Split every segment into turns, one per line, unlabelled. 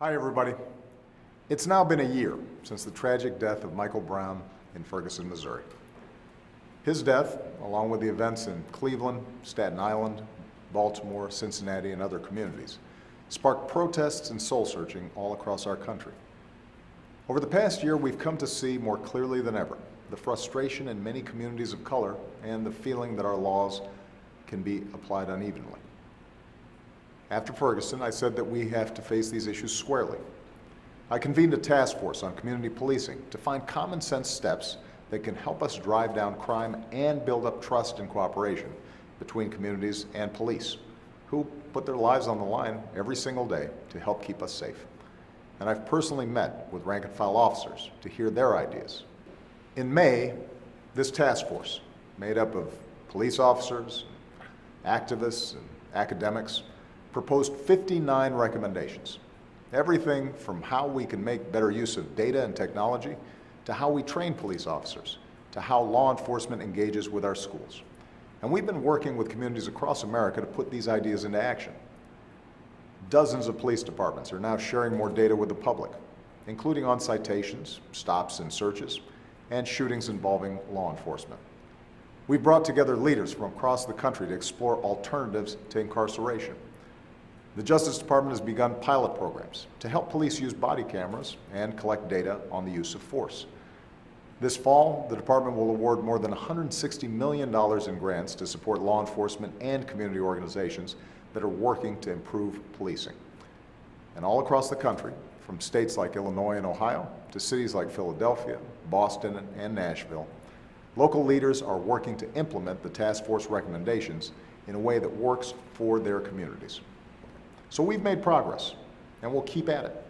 Hi, everybody. It's now been a year since the tragic death of Michael Brown in Ferguson, Missouri. His death, along with the events in Cleveland, Staten Island, Baltimore, Cincinnati, and other communities, sparked protests and soul-searching all across our country. Over the past year, we've come to see more clearly than ever the frustration in many communities of color and the feeling that our laws can be applied unevenly. After Ferguson, I said that we have to face these issues squarely. I convened a task force on community policing to find common sense steps that can help us drive down crime and build up trust and cooperation between communities and police, who put their lives on the line every single day to help keep us safe. And I've personally met with rank and file officers to hear their ideas. In May, this task force, made up of police officers, activists, and academics, proposed 59 recommendations. Everything from how we can make better use of data and technology, to how we train police officers, to how law enforcement engages with our schools. And we've been working with communities across America to put these ideas into action. Dozens of police departments are now sharing more data with the public, including on citations, stops and searches, and shootings involving law enforcement. We've brought together leaders from across the country to explore alternatives to incarceration. The Justice Department has begun pilot programs to help police use body cameras and collect data on the use of force. This fall, the department will award more than $160 million in grants to support law enforcement and community organizations that are working to improve policing. And all across the country, from states like Illinois and Ohio to cities like Philadelphia, Boston, and Nashville, local leaders are working to implement the task force recommendations in a way that works for their communities. So we've made progress, and we'll keep at it.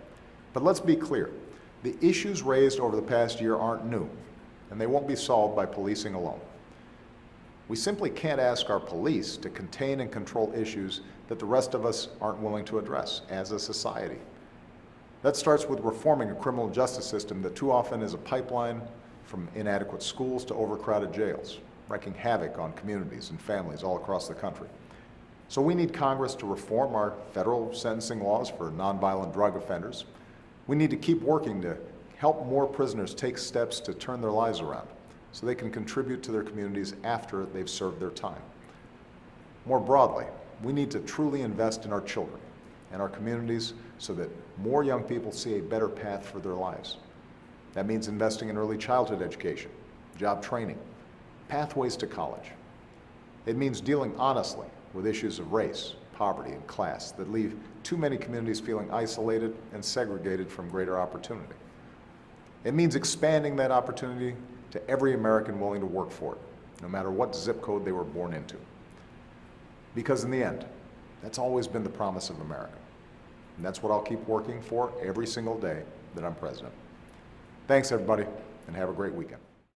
But let's be clear, the issues raised over the past year aren't new, and they won't be solved by policing alone. We simply can't ask our police to contain and control issues that the rest of us aren't willing to address as a society. That starts with reforming a criminal justice system that too often is a pipeline from inadequate schools to overcrowded jails, wreaking havoc on communities and families all across the country. So we need Congress to reform our federal sentencing laws for nonviolent drug offenders. We need to keep working to help more prisoners take steps to turn their lives around so they can contribute to their communities after they've served their time. More broadly, we need to truly invest in our children and our communities so that more young people see a better path for their lives. That means investing in early childhood education, job training, pathways to college. It means dealing honestly with issues of race, poverty, and class that leave too many communities feeling isolated and segregated from greater opportunity. It means expanding that opportunity to every American willing to work for it, no matter what zip code they were born into. Because in the end, that's always been the promise of America. And that's what I'll keep working for every single day that I'm president. Thanks, everybody, and have a great weekend.